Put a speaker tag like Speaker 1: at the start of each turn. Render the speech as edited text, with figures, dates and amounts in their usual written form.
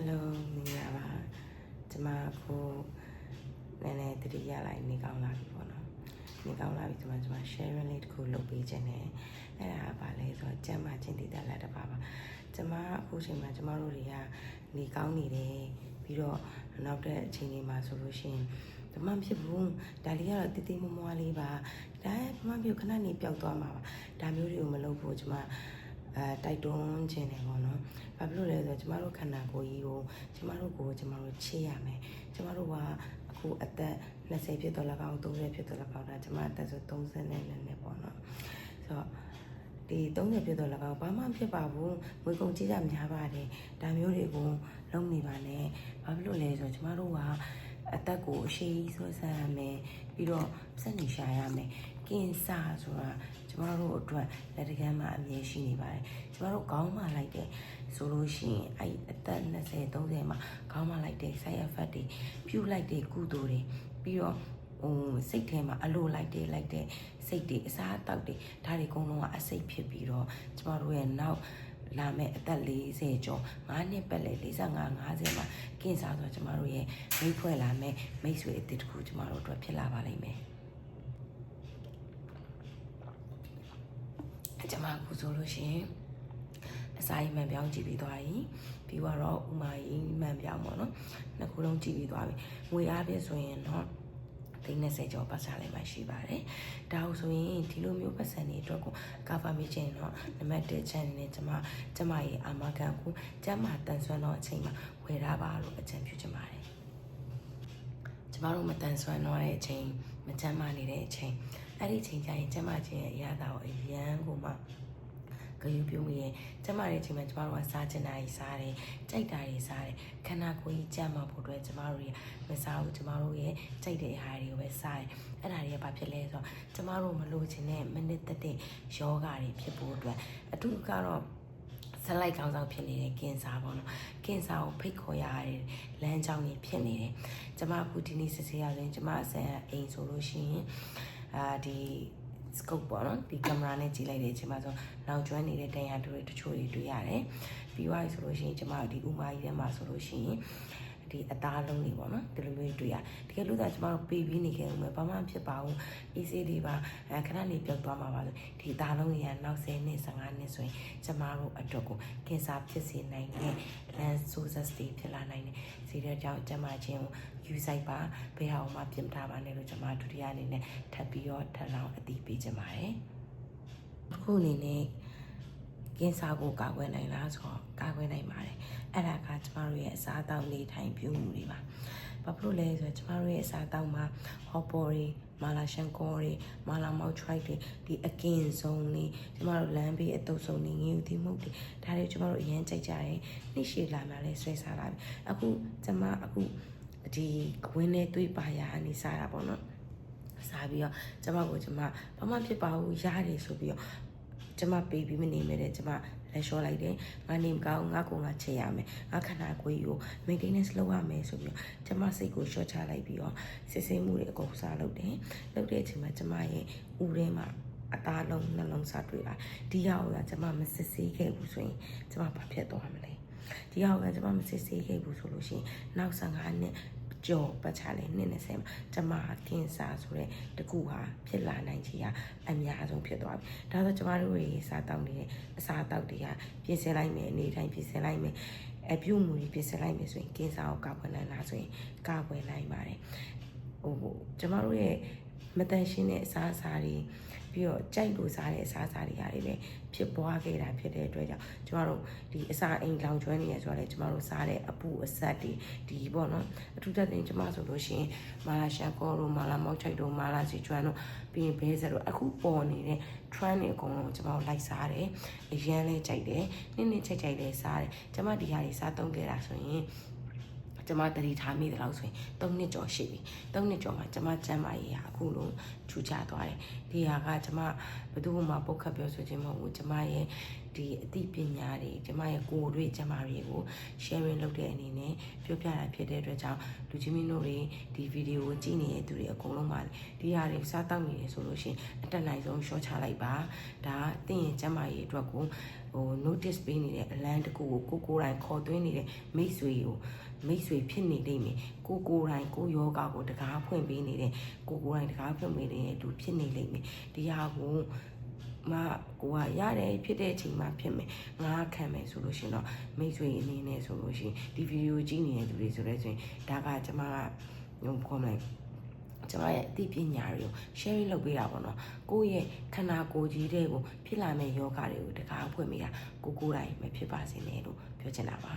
Speaker 1: Hello မင်္ဂလာပါကျမကိုနည်းနည်းတတိယလိုက်နေကောင်းလာပြီပေါ့နော်နေကောင်းလာပြီကျမ sharing လေးတစ်ခုလုပ်ပေးခြင်းနဲ့အဲ့ဒါပါလဲဆိုတော့ကျမချင်းတည်တက်လာတပါကျမအခုချိန်မှာကျမတို့တွေကနေကောင်းနေတယ်ပြီးတော့နောက်တဲ့အချိန်တွေမှာဆိုလို့ရှိရင်ဘာမှဖြစ်ဘူးဒါလေးကတော့တိတိမမွားလေးပါဒါဘာမှဖြစ်ခဏနေပျောက်သွားမှာပါဒါမျိုးတွေကိုမလုပ်ဖို့ကျမတိုက်တွန်းခြင်းတယ်ပေါ့နော်ဘာဖြစ်လို့လဲဆိုတော့ကျမတို့ခန္ဓာကိုယ်ကြီးကိုကျမတို့ချေရမယ်ကျမတို့ကအခုအသက်20ဖြစ်တော့၎င်း30ဖြစ်တော့၎င်းဒါကျမအသက်ဆို32နှစ်ပေါ့နော်ဆိုတော့ဒီ30ဖြစ်တော့၎င်းဘာမှဖြစ်ပါဘူးငွေကုန်ကြေးကြများပါတယ်ဒါမျိုးတွေကိုလုံးနေပါနဲ့ဘာဖြစ်လို့လဲဆိုတော့ကျမတို့ကအသက်ကိုအရှိကြီးဆွဲဆန်းရမယ်ပြီးတော့စက်နေရှာရမယ်ကင်ဆာဆိုတာကျမတို့အတွက်လက်တကမ်းမှာအမြဲရှိနေပါတယ်ကျမတို့ခေါင်းမှာလိုက်တယ်ဆိုလို့ရှိရင်အဲ့အသက်20 30မှာခေါင်းမှာလိုက်တဲ့ side effect တွေပြုတ်လိုက်တဲ့ကုသိုလ်တွေပြီးတော့စိတ်ထဲမှာအလိုလိုက်တဲ့စိတ်တွေအစားအသောက်တွေဒါတွေအကုန်လုံးကအစိတ်ဖြစ်ပြီးတော့ကျမတို့ရဲ့နောက်လာမဲ့အသက်40ကျော်9နှစ်ပတ်လည်45 50မှာကင်ဆာဆိုတော့ကျမတို့ရဲ့မိဖွဲ့လာမဲ့မိတ်ဆွေအသစ်တစ်ခုကျမတို့အတွက်ဖြစ်လာပါလိမ့်မယ်ကျမအခုဆိုလို့ရှိရင်အစာအိမ်မှန်ပြောင်းကြည့်ပြီးသွားပြီပြီးတော့ဥမာကြီးမှန်ပြောင်းပေါ့နော်နှစ်ခုလုံးကြည့်ပြီးသွားပြီငွေအားဖြင့်ဆိုရင်တော့30ကျော်ပတ်စားလိုက်မှရှိပါတယ်ဒါဟုတ်ဆိုရင်ဒီလိုမျိုးပတ်စံတွေအတွက်ကို cover မိခြင်းတော့နံပါတ်1 channel နဲ့ကျမရဲ့အာမခံကိုကျမတန်ဆွမ်းတော့အချိန်မှာဝယ်ထားပါလို့အကြံပြုချင်ပါတယ်ကျမတို့မတန်ဆွမ်းတော့တဲ့အချိန်မကျန်းမာနေတဲ့အချိန်အဲ့ဒီချိန်ကျရင်ကျမချင်းရဲ့အရာတော်အရန်ကိုမှဂရုပြုမိရဲ့ကျမရဲ့အချိန်မှာကျမတို့ကစားချင်တာကြီးစားတယ်ကြိုက်တာကြီးစားတယ်ခန္ဓာကိုယ်ကြီးကျန်းမာဖို့အတွက်ကျမတို့ရဲ့မစားဘူးကျမတို့ရဲ့ကြိုက်တဲ့အရာတွေကိုပဲစားတယ်အဲ့ဒါတွေကဘာဖြစ်လဲဆိုတော့ကျမတို့မလိုချင်တဲ့မနစ်သက်တဲ့ယောဂတွေဖြစ်ဖို့အတွက်အထူးကတော့ဆက်လိုက်ကောင်းဆောင်ဖြစ်နေတဲ့ကင်ဆာပေါ့နော်ကင်ဆာကိုဖိတ်ခေါ်ရတဲ့လမ်းကြောင်းကြီးဖြစ်နေတယ်ကျမအခုဒီနေ့စစ်ဆေးရရင်ကျမအစံအိမ်ဆိုလို့ရှိရင်ဒီ scope ပေါ့နော်ဒီကင်မရာနဲ့ကြည့်လိုက်တဲ့အချိန်မှာဆိုနောက်ကျွမ်းနေတဲ့တရားတွေတချို့တွေတွေ့ရတယ်ပြီးသွားပြီဆိုလို့ရှိရင်ကျမဒီဥမာကြီးထဲမှာဆိုလို့ရှိရင်ဒီအသားလုံးတွေပေါ့နော်ဒီလိုမျိုးတွေ့ရတကယ်လို့သာကျမတို့ပေးပြီးနေခဲ့ဦးမယ်ဘာမှဖြစ်ပါဘူး easy တွေပါခဏလေးပြုတ်သွားမှာပါလို့ဒီအသားလုံးတွေကနောက်10နှစ်15နှစ်ဆိုရင်ကျမတို့အတွက်ကိုကင်ဆာဖြစ်စေနိုင်တဲ့ lens sources တွေဖြစ်လာနိုင်တယ်စီးတဲ့ကြောင့်ကျမချင်းကိုယူဆိုင်ပါဘယ်ဟာမှပြင်ထားပါနဲ့လို့ကျမဒုတိယအနေနဲ့ထပ်ပြီးတော့ထပ်လောင်းအသိပေးချင်ပါတယ်အခုအနေနဲ့ကင်ဆာကိုကာကွယ်နိုင်လားဆိုတော့ကာကွယ်နိုင်ပါတယ်အဲ့ဒါကကျမတို့ရဲ့အစားအသောက်နေထိုင်ပြုမှုတွေပါဘာဖြစ်လို့လဲဆိုတော့ကျမတို့ရဲ့အစားအသောက်မှာဟော်ပေါ်တွေမာလာရှန်ကောတွေမာလာမောက်ထရိုက်တွေဒီအကင်ဆုံးတွေကျမတို့လမ်းဘေးအတုပ်ဆုံးတွေငြူသီးမှုတွေဒါတွေကျမတို့အရင်ကြိုက်ကြတယ်နှိရှည်လာမှလည်းဆွဲစားလာပြီအခုကျမအခုဒီဝင်းနဲ့တွေးပါရအနေစားတာပေါ့နော်စားပြီးတော့ကျမဘာမှဖြစ်ပါဘူးရတယ်ဆိုပြီးတော့ကျမပေးပြီးမနေမဲ့တဲ့ကျမလက်လျှော့လိုက်တယ်ငါနေမကောင်းငါကိုငါချေရမယ်ငါခန္ဓာကိုယ်ကြီးကို maintenance လုပ်ရမယ်ဆိုပြီးတော့ကျမစိတ်ကိုလျှော့ချလိုက်ပြီးတော့စစ်ဆေးမှုတွေအကုန်စားလုပ်တယ်လုပ်တဲ့အချိန်မှာကျမရဲ့ဦးထဲမှာအသားလုံးနှလုံးစားတွေ့တာဒီဟာကိုကျမမစစ်ဆေးခဲ့ဘူးဆိုရင်ကျမဘာဖြစ်သွားမလဲဒီဟာကိုကျမမစစ်ဆေးခဲ့ဘူးဆိုလို့ရှိရင်နောက်15နှစ်ကျော်ပတ်ချလဲ20မှာကျမကင်ဆာဆိုတဲ့တကူဟာဖြစ်လာနိုင်ချေကအများဆုံးဖြစ်သွားပြီဒါဆိုကျမတို့ရဲ့စားတောက်နေတဲ့အစားတောက်တွေကပြင်ဆင်လိုက်မယ်အနေတိုင်းပြင်ဆင်လိုက်မယ်အပြုတ်မှုတွေပြင်ဆင်လိုက်မယ်ဆိုရင်ကင်ဆာကိုကာကွယ်နိုင်လားဆိုရင်ကာကွယ်နိုင်ပါတယ်ကျမတို့ရဲ့မတန်ရှင်းတဲ့အစားအစာတွေပြီးတော့ကြိုက်လို့စားတဲ့အစားအစာတွေရတယ်ပဲဖြစ်ပွားခဲ့တာဖြစ်တဲ့အတွက်ကြောင့်ကျမတို့ဒီအစာအိမ်လောင်ကျွမ်းနေရဆိုတော့လေကျမတို့စားတဲ့အပူအဆက်တွေဒီပေါ့နော်အထူးသဖြင့်ကျမဆိုလို့ရှိရင်မာလာရှန်ကောတို့မာလာမောက်ချိုက်တို့မာလာစီကျွမ်းတို့ပြီးရင်ဘဲဆက်တို့အခုပေါ်နေတဲ့ trend တွေအကုန်လုံးကျမတို့လိုက်စားတယ်အရန်လေးကြိုက်တယ်နည်းချိုက်လေးစားတယ်ကျမဒီဟာတွေစားသုံးခဲ့တာဆိုရင်ကျမတတိထားမိတယ်လို့ဆိုရင်3နှစ်ကျော်ရှိပြီ3နှစ်ကျော်မှာကျမကျန်းမာရေးဟာအခုလုံးထူခြားသွားတယ်ဒီဟာကကျမဘယ်သူမှပုတ်ခတ်ပြောဆိုခြင်းမဟုတ်ဘူးကျမရဲ့ ဒီအသိပညာတွေကျမရဲ့ကိုယ်တွေ့ကျမတွေကို sharing လုပ်တဲ့အနေနဲ့ပြောပြတာဖြစ်တဲ့အတွက်ကြောင့်လူချင်းမင်းတို့တွေဒီဗီဒီယိုကိုကြည့်နေတဲ့သူတွေအကုန်လုံးပါဒီဟာတွေစားတောက်နေတယ်ဆိုလို့ရှိရင်အတက်နိုင်ဆုံး short ချလိုက်ပါဒါသင်ရဲ့ကျမရဲ့အတွက်ကိုnotice ပေးနေတဲ့အလန်းတစ်ခုကိုကိုယ်တိုင်ခေါ်သွင်းနေတဲ့မိတ်ဆွေဖြစ်နေလိမ့်မယ်ကိုယ်တိုင်ကိုယောဂကိုတကားဖွင့်ပေးနေတဲ့ကိုယ်တိုင်တကားဖွင့်ပေးနေတဲ့သူဖြစ်နေလိမ့်မယ်ဒီဟာကိုကိုကရတယ်ဖြစ်တဲ့အချိန်မှာဖြစ်မယ်ငါခံမယ်ဆိုလို့ရှိရင်တော့မိတ်ဆွေအနေနဲ့ဆိုလို့ရှိရင်ဒီဗီဒီယိုကြည့်နေတဲ့သူတွေဆိုတဲ့ဆိုရင်ဒါကကျမကခေါ်မယ်ကျမရဲ့အသိပညာတွေကို sharing လုပ်ပေးတာပေါ့နော်ကိုယ့်ရဲ့ခန္ဓာကိုယ်ကြီးတွေကိုဖြစ်လာမဲ့ယောဂတွေကိုတကားဖွင့်ပေးတာကိုယ်တိုင်မဖြစ်ပါစေနဲ့လို့ပြောချင်တာပါ